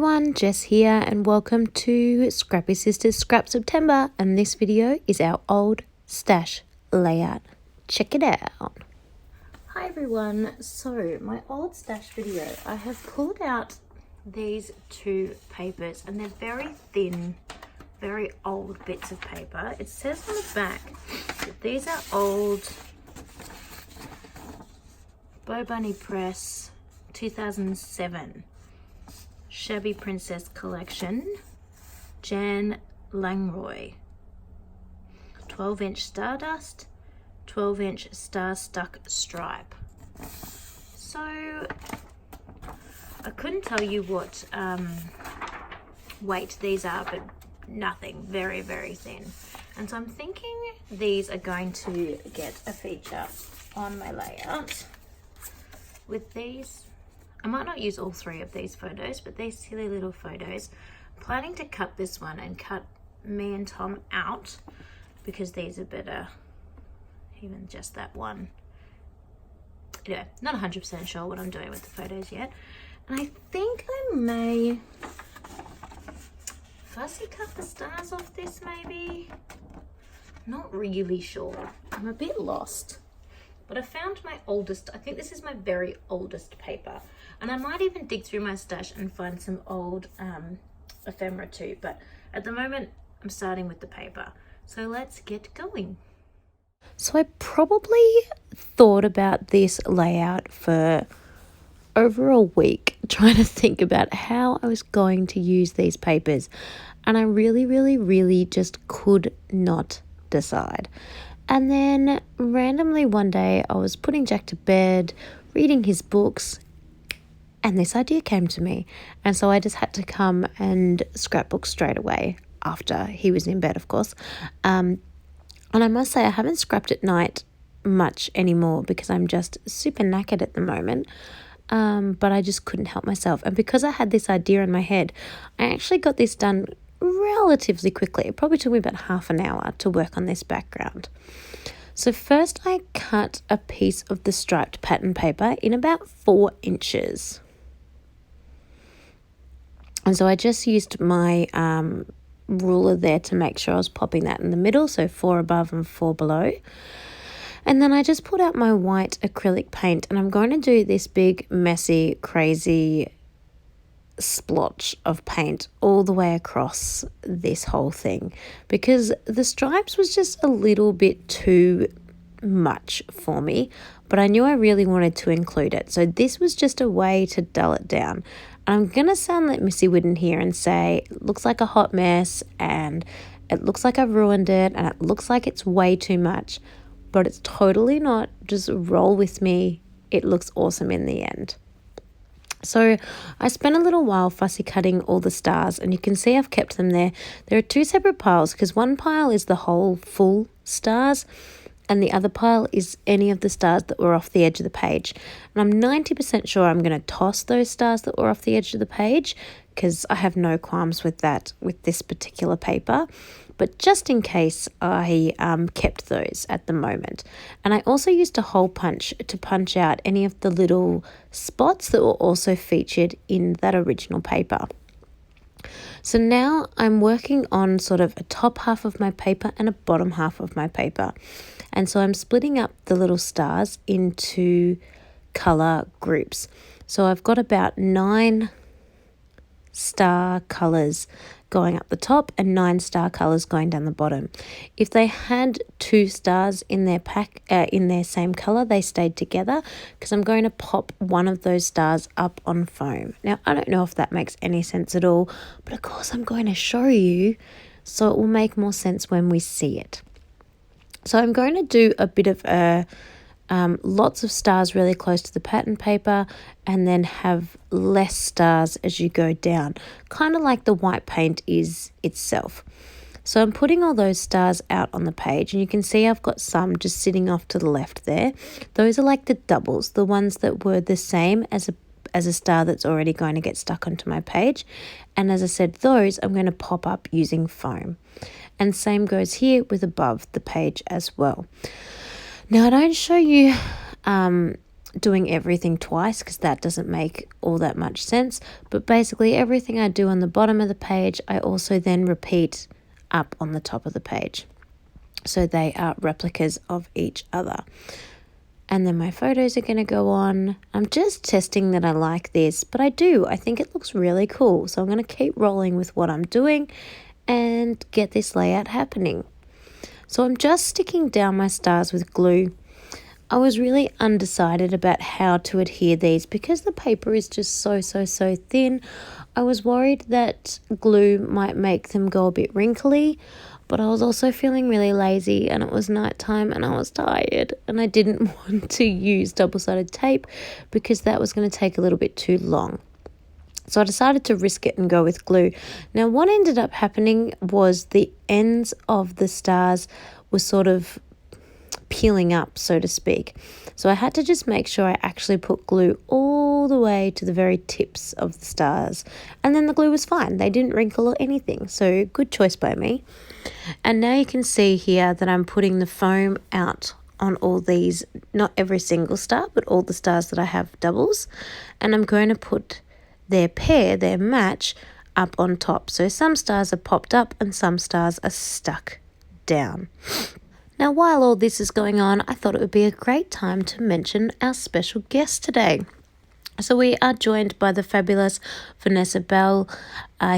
everyone, Jess here and welcome to Scrappy Sisters Scrap September, and this video is our old stash layout. Check it out. Hi everyone, so my old stash video, I have pulled out these two papers and they're very thin, very old bits of paper. It says on the back that these are old Bo Bunny Press 2007 Shabby Princess Collection, Jan Langroy, 12-inch Stardust, 12-inch Star Stuck Stripe. So I couldn't tell you what weight these are, but nothing, very, very thin. And so I'm thinking these are going to get a feature on my layout with these. I might not use all three of these photos, but these silly little photos. I'm planning to cut this one and cut me and Tom out because these are better, even just that one. Anyway, not 100% sure what I'm doing with the photos yet. And I think I may fussy cut the stars off this maybe. Not really sure. I'm a bit lost. But I found my oldest, I think this is my very oldest paper. And I might even dig through my stash and find some old ephemera too. But at the moment, I'm starting with the paper. So let's get going. So I probably thought about this layout for over a week, trying to think about how I was going to use these papers. And I really just could not decide. And then randomly one day I was putting Jack to bed, reading his books, and this idea came to me. And so I just had to come and scrapbook straight away after he was in bed, of course. And I must say I haven't scrapped at night much anymore because I'm just super knackered at the moment. But I just couldn't help myself. And because I had this idea in my head, I actually got this done relatively quickly. It probably took me about half an hour to work on this background. So first I cut a piece of the striped pattern paper in about 4 inches. And so I just used my ruler there to make sure I was popping that in the middle, so 4 above and 4 below. And then I just pulled out my white acrylic paint and I'm going to do this big, messy, crazy splotch of paint all the way across this whole thing because the stripes was just a little bit too much for me, but I knew I really wanted to include it. So this was just a way to dull it down. And I'm going to sound like Missy Wooden here and say it looks like a hot mess and it looks like I've ruined it and it looks like it's way too much, but it's totally not. Just roll with me. It looks awesome in the end. So I spent a little while fussy cutting all the stars and you can see I've kept them there. There are 2 separate piles because one pile is the whole full stars and the other pile is any of the stars that were off the edge of the page. And I'm 90% sure I'm going to toss those stars that were off the edge of the page because I have no qualms with that with this particular paper. But just in case, I kept those at the moment. And I also used a hole punch to punch out any of the little spots that were also featured in that original paper. So now I'm working on sort of a top half of my paper and a bottom half of my paper. And so I'm splitting up the little stars into color groups. So I've got about 9 star colors going up the top and 9 star colors going down the bottom. If they had 2 stars in their pack, in their same color, they stayed together because I'm going to pop one of those stars up on foam. Now, I don't know if that makes any sense at all, but of course I'm going to show you so it will make more sense when we see it. So I'm going to do a bit of lots of stars really close to the pattern paper and then have less stars as you go down, kind of like the white paint is itself. So I'm putting all those stars out on the page and you can see I've got some just sitting off to the left there. Those are like the doubles, the ones that were the same as a star that's already going to get stuck onto my page. And as I said, those I'm going to pop up using foam. And same goes here with above the page as well. Now, I don't show you doing everything twice because that doesn't make all that much sense. But basically everything I do on the bottom of the page, I also then repeat up on the top of the page. So they are replicas of each other. And then my photos are going to go on. I'm just testing that I like this, but I think it looks really cool. So I'm going to keep rolling with what I'm doing and get this layout happening. So I'm just sticking down my stars with glue. I was really undecided about how to adhere these because the paper is just so thin. I was worried that glue might make them go a bit wrinkly, but I was also feeling really lazy and it was nighttime and I was tired and I didn't want to use double-sided tape because that was going to take a little bit too long. So I decided to risk it and go with glue. Now what ended up happening was the ends of the stars were sort of peeling up, so to speak. So I had to just make sure I actually put glue all the way to the very tips of the stars. And then the glue was fine. They didn't wrinkle or anything. So good choice by me. And now you can see here that I'm putting the foam out on all these, not every single star, but all the stars that I have doubles. And I'm going to put their pair, their match, up on top. So some stars are popped up and some stars are stuck down. Now, while all this is going on, I thought it would be a great time to mention our special guest today. So we are joined by the fabulous Vanessa Bell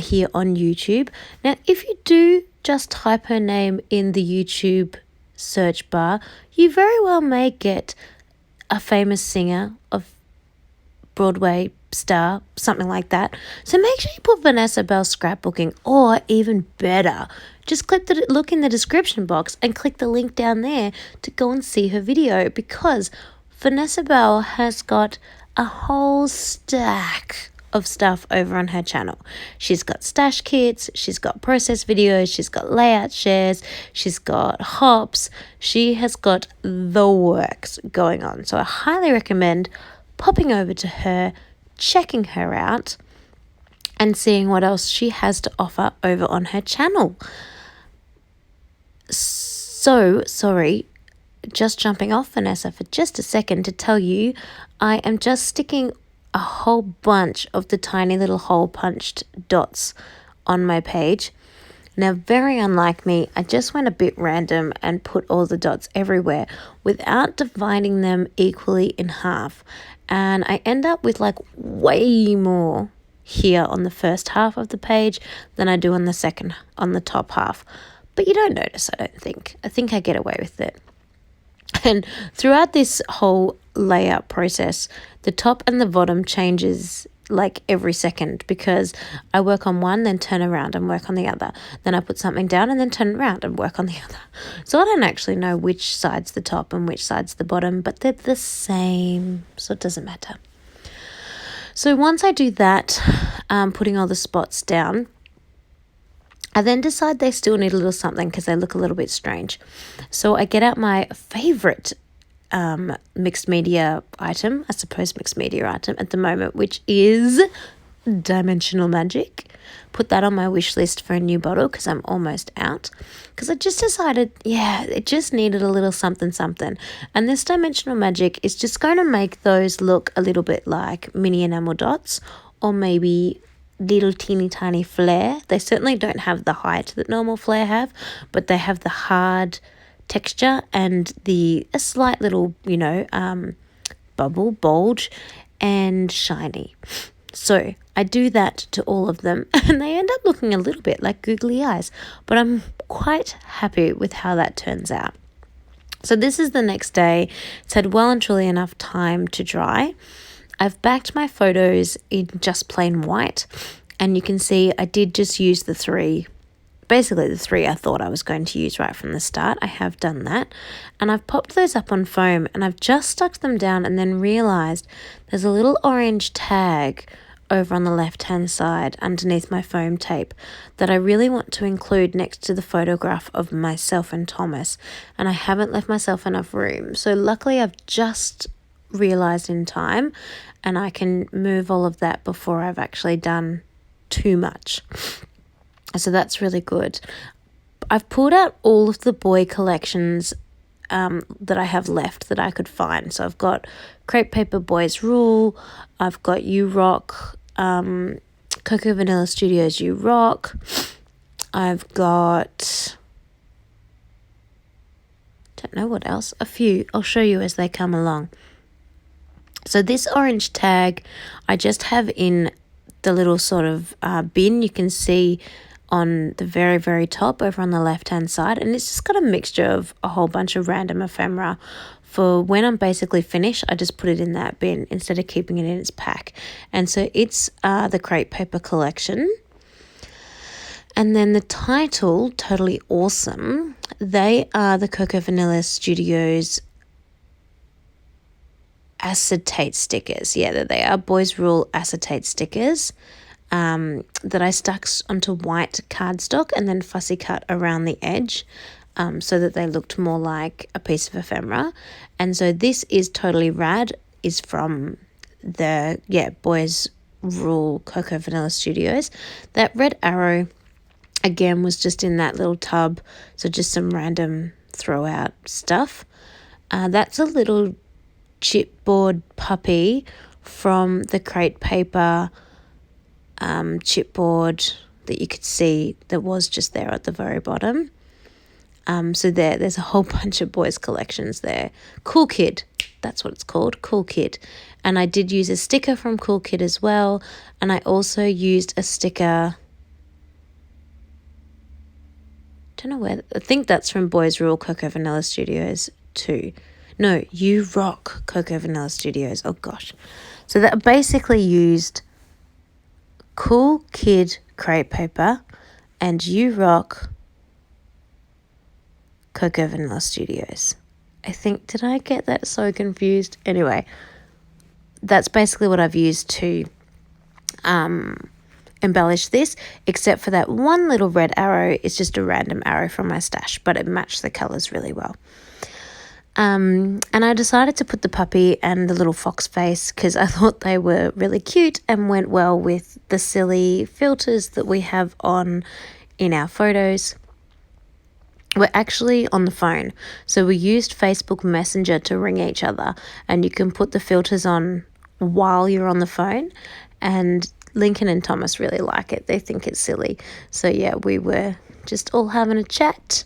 here on YouTube. Now, if you do just type her name in the YouTube search bar, you very well may get a famous singer of Broadway star, something like that. So make sure you put Vanessa Bell scrapbooking, or even better, just look in the description box and click the link down there to go and see her video, because Vanessa Bell has got a whole stack of stuff over on her channel. She's got stash kits, she's got process videos, she's got layout shares, she's got hops. She has got the works going on. So I highly recommend popping over to her, checking her out, and seeing what else she has to offer over on her channel. So, sorry, just jumping off Vanessa for just a second to tell you, I am just sticking a whole bunch of the tiny little hole punched dots on my page. Now, very unlike me, I just went a bit random and put all the dots everywhere without dividing them equally in half. And I end up with like way more here on the first half of the page than I do on the top half. But you don't notice, I don't think. I think I get away with it. And throughout this whole layout process, the top and the bottom changes like every second, because I work on one, then turn around and work on the other. Then I put something down and then turn around and work on the other. So I don't actually know which side's the top and which side's the bottom, but they're the same, so it doesn't matter. So once I do that, putting all the spots down, I then decide they still need a little something because they look a little bit strange. So I get out my favourite mixed media item at the moment, which is Dimensional Magic. Put that on my wish list for a new bottle because I'm almost out. Because I just decided, it just needed a little something. And this Dimensional Magic is just going to make those look a little bit like mini enamel dots, or maybe little teeny tiny flare. They certainly don't have the height that normal flare have, but they have the hard texture and a slight little, bubble, bulge, and shiny. So I do that to all of them and they end up looking a little bit like googly eyes, but I'm quite happy with how that turns out. So this is the next day. It's had well and truly enough time to dry. I've backed my photos in just plain white, and you can see I did just use the three I thought I was going to use right from the start. I have done that, and I've popped those up on foam, and I've just stuck them down and then realized there's a little orange tag over on the left hand side underneath my foam tape that I really want to include next to the photograph of myself and Thomas, and I haven't left myself enough room. So luckily I've just realized in time, and I can move all of that before I've actually done too much. So that's really good. I've pulled out all of the boy collections that I have left that I could find. So I've got Crepe Paper Boys Rule, I've got You Rock, Cocoa Vanilla Studios You Rock, I've got, don't know what else, a few. I'll show you as they come along. So this orange tag I just have in the little sort of bin you can see on the very, very top over on the left-hand side. And it's just got a mixture of a whole bunch of random ephemera. For when I'm basically finished, I just put it in that bin instead of keeping it in its pack. And so it's the Crepe Paper collection. And then the title, totally awesome, they are the Cocoa Vanilla Studios acetate stickers. Yeah, that they are Boys Rule acetate stickers that I stuck onto white cardstock and then fussy cut around the edge so that they looked more like a piece of ephemera. And so this is totally rad, is from the Boys Rule Cocoa Vanilla Studios. That red arrow again was just in that little tub, so just some random throw out stuff. That's a little chipboard puppy from the Crepe Paper chipboard that you could see that was just there at the very bottom. So there's a whole bunch of boys collections there. Cool Kid, that's what it's called, Cool Kid. And I did use a sticker from Cool Kid as well, and I also used a sticker, don't know where, I think that's from Boys Rule Cocoa Vanilla Studios too. No, You Rock Cocoa Vanilla Studios. Oh gosh. So that basically used Cool Kid Crepe Paper and You Rock Cocoa Vanilla Studios. I think, did I get that so confused? Anyway, that's basically what I've used to embellish this, except for that one little red arrow. It's just a random arrow from my stash, but it matched the colours really well. And I decided to put the puppy and the little fox face because I thought they were really cute and went well with the silly filters that we have on in our photos. We're actually on the phone, so we used Facebook Messenger to ring each other, and you can put the filters on while you're on the phone, and Lincoln and Thomas really like it. They think it's silly. So yeah, we were just all having a chat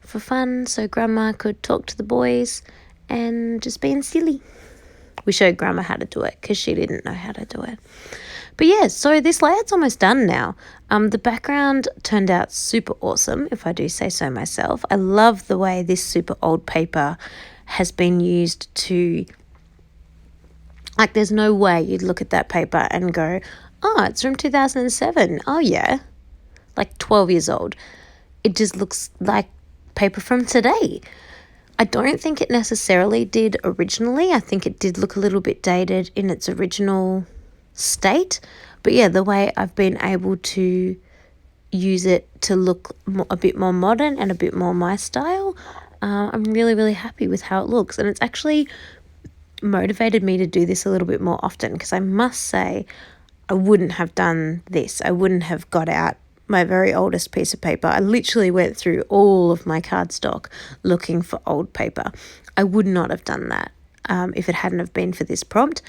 for fun, so Grandma could talk to the boys and just being silly. We showed Grandma how to do it because she didn't know how to do it. But yeah, so this layout's almost done now. The background turned out super awesome, if I do say so myself. I love the way this super old paper has been used to, like, there's no way you'd look at that paper and go, oh, it's from 2007. Oh yeah, like 12 years old. It just looks like paper from today. I don't think it necessarily did originally. I think it did look a little bit dated in its original state. But yeah, the way I've been able to use it to look a bit more modern and a bit more my style, I'm really, really happy with how it looks. And it's actually motivated me to do this a little bit more often, because I must say I wouldn't have done this. I wouldn't have got out my very oldest piece of paper. I literally went through all of my cardstock looking for old paper. I would not have done that if it hadn't have been for this prompt.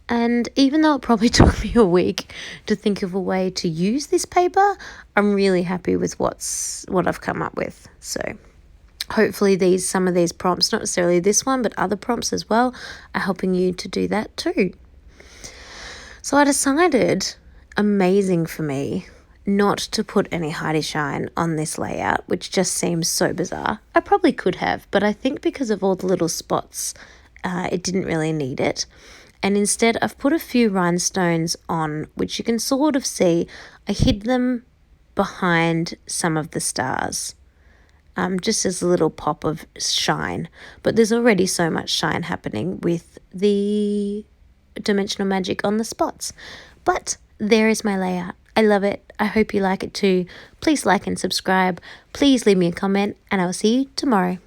And even though it probably took me a week to think of a way to use this paper, I'm really happy with what I've come up with. So hopefully some of these prompts, not necessarily this one, but other prompts as well, are helping you to do that too. So I decided, amazing for me, not to put any hidey shine on this layout, which just seems so bizarre. I probably could have, but I think because of all the little spots, it didn't really need it. And instead, I've put a few rhinestones on, which you can sort of see. I hid them behind some of the stars, just as a little pop of shine. But there's already so much shine happening with the dimensional magic on the spots. But there is my layout. I love it. I hope you like it too. Please like and subscribe. Please leave me a comment, and I will see you tomorrow.